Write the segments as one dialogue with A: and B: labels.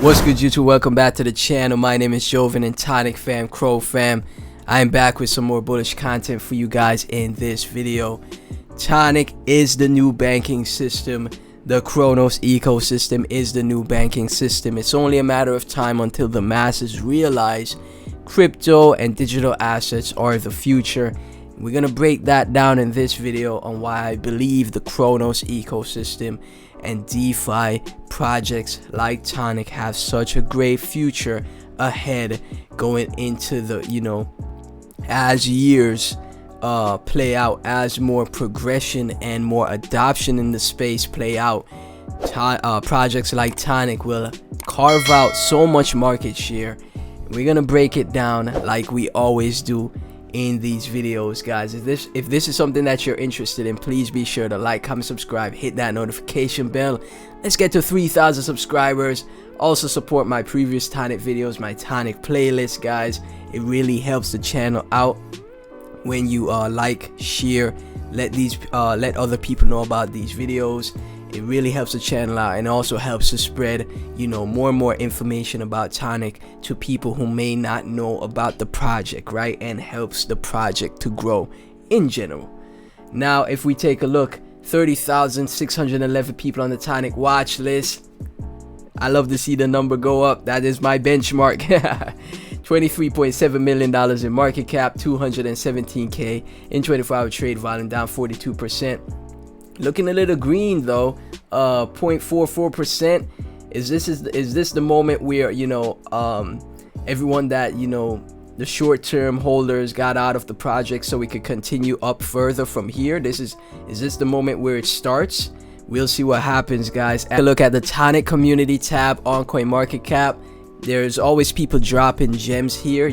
A: What's good, YouTube? Welcome back to the channel. My name is Joven and TONIC fam, Crow fam. I am back with some more bullish content for you guys in this video. TONIC is the new banking system. The Cronos ecosystem is the new banking system. It's only a matter of time until the masses realize crypto and digital assets are the future. We're gonna break that down in this video on why I believe the Cronos ecosystem and DeFi projects like TONIC have such a great future ahead going into the, as years play out, as more progression and more adoption in the space play out. Projects like TONIC will carve out so much market share. We're gonna break it down like we always do in these videos, guys. If this is something that you're interested in, please be sure to like, comment, subscribe, hit that notification bell. Let's get to 3,000 subscribers. Also support my previous TONIC videos, my TONIC playlist, guys. It really helps the channel out when you like, share, let other people know about these videos. It really helps the channel out and also helps to spread, more and more information about TONIC to people who may not know about the project, right? And helps the project to grow in general. Now, if we take a look, 30,611 people on the TONIC watch list. I love to see the number go up. That is my benchmark. $23.7 million in market cap, 217K in 24-hour trade volume, down 42%. Looking a little green though, 0.44%. Is this the moment where everyone that the short-term holders got out of the project so we could continue up further from here? Is this the moment where it starts? We'll see what happens, guys. Look at the TONIC community tab on CoinMarketCap. There's always people dropping gems here,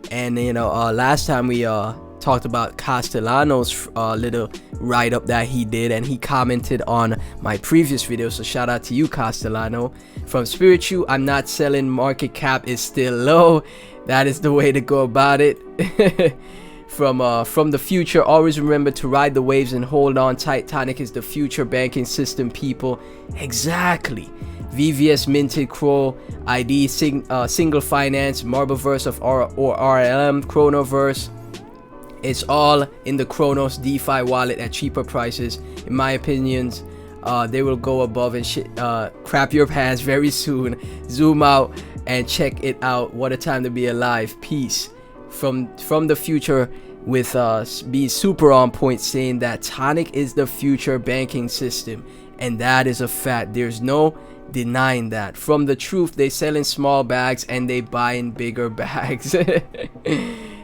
A: and last time we talked about Castellano's little write-up that he did, and he commented on my previous video, so shout out to you, Castellano. From Spiritu, I'm not selling, market cap is still low. That is the way to go about it. From the future, always remember to ride the waves and hold on tight. TONIC is the future banking system, people. Exactly. VVS minted Crow ID, single finance, Marbleverse or RLM, Chronoverse. It's all in the Cronos DeFi wallet at cheaper prices. In my opinions, they will go above and crap your pants very soon. Zoom out and check it out. What a time to be alive. Peace. From the future, with being super on point, saying that TONIC is the future banking system, and that is a fact. There's no denying that. From the truth, they sell in small bags and they buy in bigger bags.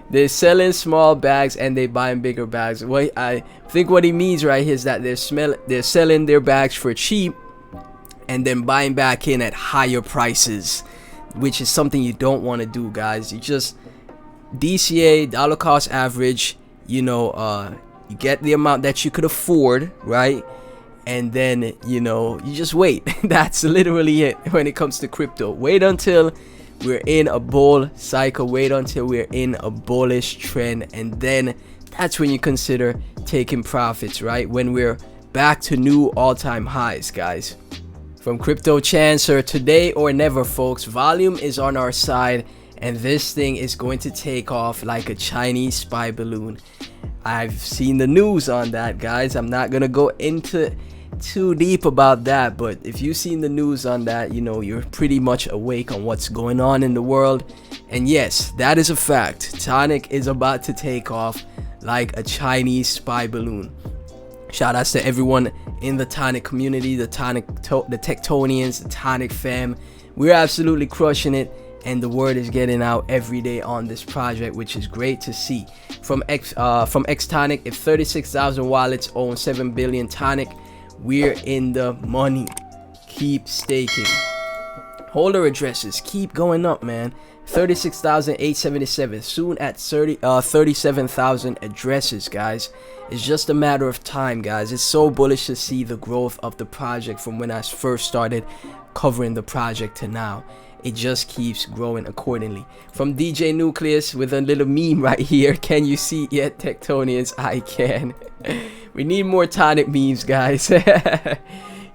A: They're selling small bags and they buy in bigger bags. What I think what he means right here is that they're selling their bags for cheap and then buying back in at higher prices, which is something you don't want to do, guys. You just DCA, dollar cost average, you get the amount that you could afford, right? And then you just wait. That's literally it when it comes to crypto. Wait until we're in a bull cycle, wait until we're in a bullish trend, and then that's when you consider taking profits, right? When we're back to new all-time highs, guys. From Crypto Chancer, today or never, folks. Volume is on our side, and this thing is going to take off like a Chinese spy balloon. I've seen the news on that, guys. I'm not gonna go into too deep about that, but if you've seen the news on that, you're pretty much awake on what's going on in the world. And yes, that is a fact. TONIC is about to take off like a Chinese spy balloon. Shout outs to everyone in the TONIC community, the Tectonians, the TONIC fam. We're absolutely crushing it, and the word is getting out every day on this project, which is great to see. From Tectonic, if 36,000 wallets own 7 billion TONIC, we're in the money. Keep staking. Holder addresses keep going up, man. 36,877, soon at 37,000 addresses, guys. It's just a matter of time, guys. It's so bullish to see the growth of the project from when I first started covering the project to now. It just keeps growing accordingly. From DJ Nucleus with a little meme right here. Can you see it yet, Tectonians? I can. We need more TONIC memes, guys.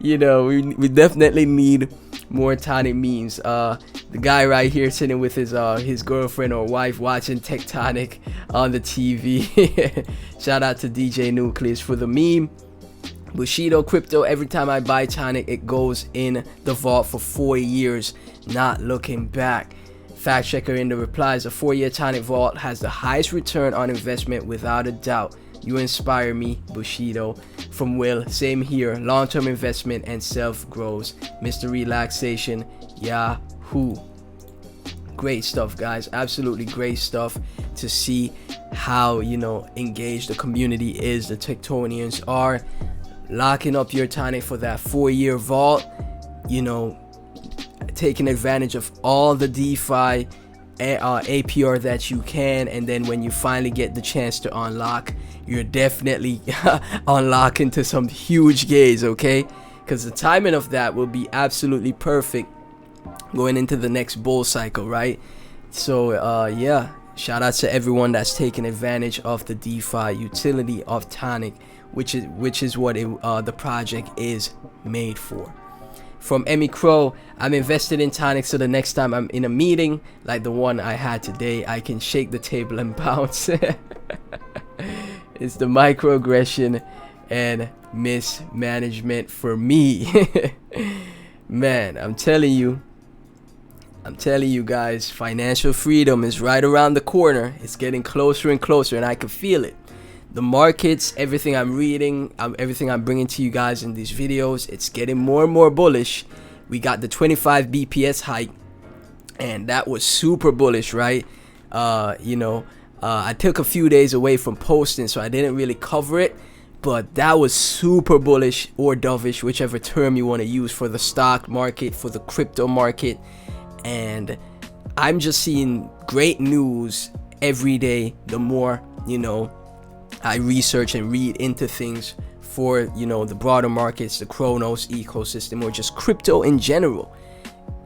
A: You know, we definitely need more TONIC memes. The guy right here sitting with his girlfriend or wife watching Tectonic on the TV. Shout out to DJ Nucleus for the meme. Bushido Crypto, every time I buy TONIC, it goes in the vault for 4 years, not looking back. Fact checker in the replies, a 4-year TONIC vault has the highest return on investment without a doubt. You inspire me, Bushido. From Will, same here, long-term investment and self grows. Mr. Relaxation, Yahoo. Great stuff, guys, absolutely great stuff to see how, you know, engaged the community is. The Tectonians are locking up your TONIC for that 4-year vault, you know, taking advantage of all the DeFi APR that you can, and then when you finally get the chance to unlock, you're definitely unlocking to some huge gains, okay? Because the timing of that will be absolutely perfect going into the next bull cycle, right? So yeah, shout out to everyone that's taking advantage of the DeFi utility of TONIC, which is what the project is made for. From Emmy Crow, I'm invested in TONIC so the next time I'm in a meeting like the one I had today, I can shake the table and bounce. It's the microaggression and mismanagement for me. Man, I'm telling you guys, financial freedom is right around the corner. It's getting closer and closer, and I can feel it. The markets, everything I'm reading, everything I'm bringing to you guys in these videos, it's getting more and more bullish. We got the 25 BPS hike, and that was super bullish, right? You know, I took a few days away from posting, so I didn't really cover it, but that was super bullish or dovish, whichever term you want to use, for the stock market, for the crypto market. And I'm just seeing great news every day. The more, you know, I research and read into things for, you know, the broader markets, the Cronos ecosystem, or just crypto in general,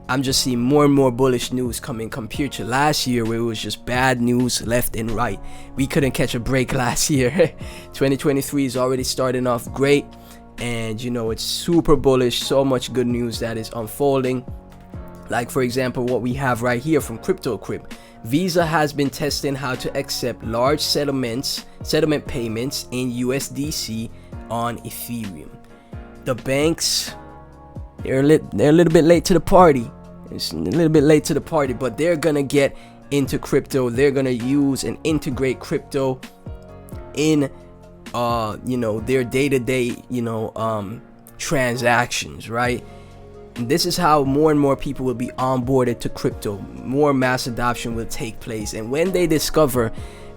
A: I'm just seeing more and more bullish news coming compared to last year, where it was just bad news left and right. We couldn't catch a break last year. 2023 is already starting off great, and you know, it's super bullish. So much good news that is unfolding. Like, for example, what we have right here from CryptoCrypt. Visa has been testing how to accept large settlement payments in USDC on Ethereum. The banks, they're a little bit late to the party. It's a little bit late to the party, but they're gonna get into crypto. They're gonna use and integrate crypto in you know, their day-to-day, you know, transactions, right? And this is how more and more people will be onboarded to crypto. More mass adoption will take place, and when they discover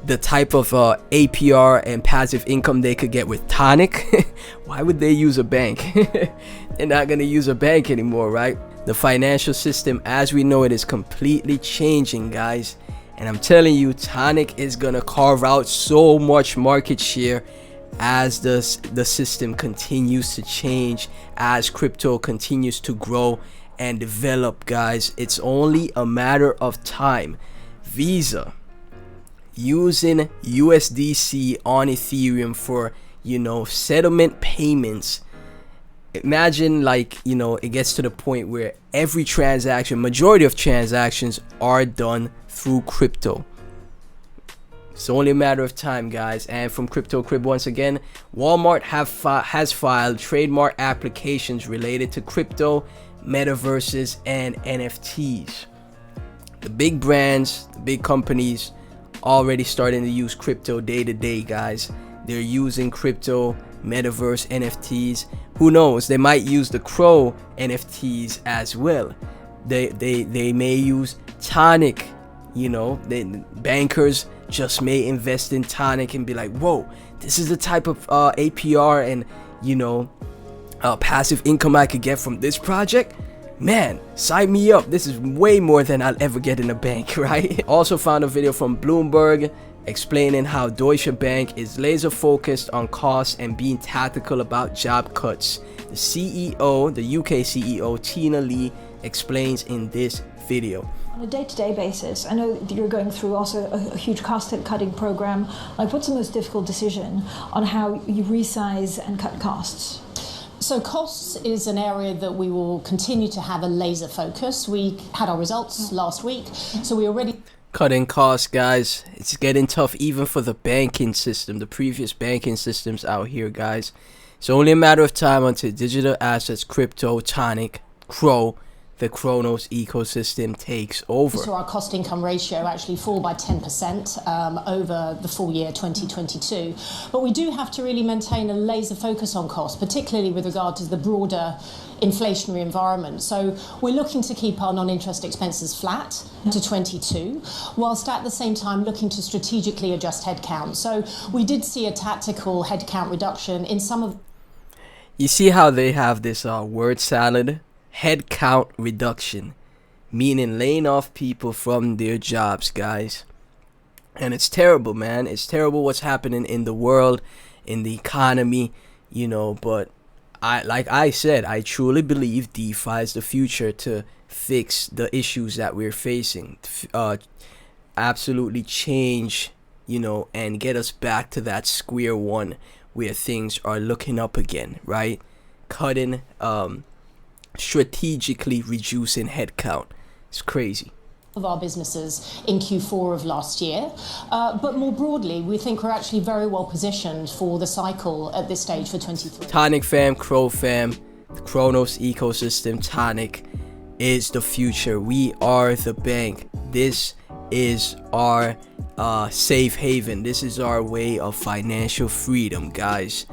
A: the type of APR and passive income they could get with TONIC, why would they use a bank? They're not gonna use a bank anymore, right? The financial system as we know it is completely changing, guys, and I'm telling you, TONIC is gonna carve out so much market share as the system continues to change, as crypto continues to grow and develop, guys. It's only a matter of time. Visa using USDC on Ethereum for, you know, settlement payments. Imagine, like, you know, it gets to the point where every transaction, majority of transactions, are done through crypto. It's only a matter of time, guys. And from CryptoCrypt, once again, Walmart has filed trademark applications related to crypto, metaverses, and NFTs. The big brands, the big companies, already starting to use crypto day to day, guys. They're using crypto, metaverse, NFTs. Who knows? They might use the Crow NFTs as well. They may use TONIC. You know, bankers just may invest in TONIC and be like, whoa, this is the type of APR and, you know, passive income I could get from this project. Man, sign me up. This is way more than I'll ever get in a bank, right? Also found a video from Bloomberg explaining how Deutsche Bank is laser focused on costs and being tactical about job cuts. The CEO, the UK CEO, Tina Lee, explains in this video.
B: On a day-to-day basis, I know that you're going through also a huge cost-cutting program. Like, what's the most difficult decision on how you resize and cut costs?
C: So costs is an area that we will continue to have a laser focus. We had our results last week, so we already...
A: Cutting costs, guys. It's getting tough even for the banking system, the previous banking systems out here, guys. It's only a matter of time until digital assets, crypto, TONIC, the Cronos ecosystem takes over.
C: So our cost income ratio actually fall by 10% over the full year 2022. But we do have to really maintain a laser focus on cost, particularly with regard to the broader inflationary environment. So we're looking to keep our non-interest expenses flat to 22, whilst at the same time looking to strategically adjust headcount. So we did see a tactical headcount reduction in some of...
A: You see how they have this word salad? Headcount reduction, meaning laying off people from their jobs, guys. And it's terrible, man. It's terrible what's happening in the world, in the economy, you know. But like I said, I truly believe DeFi is the future to fix the issues that we're facing, absolutely change, you know, and get us back to that square one where things are looking up again, right? Cutting, strategically reducing headcount. It's crazy.
C: Of our businesses in Q4 of last year, but more broadly, we think we're actually very well positioned for the cycle at this stage for 23.
A: TONIC fam, Crow fam, the Cronos ecosystem, TONIC is the future. We are the bank. This is our safe haven. This is our way of financial freedom, guys.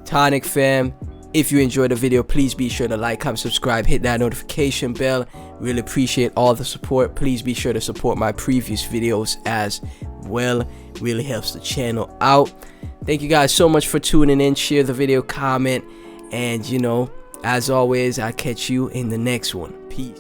A: TONIC fam, if you enjoyed the video, please be sure to like, comment, subscribe, hit that notification bell. Really appreciate all the support. Please be sure to support my previous videos as well. Really helps the channel out. Thank you guys so much for tuning in. Share the video, comment, and you know, as always, I'll catch you in the next one. Peace.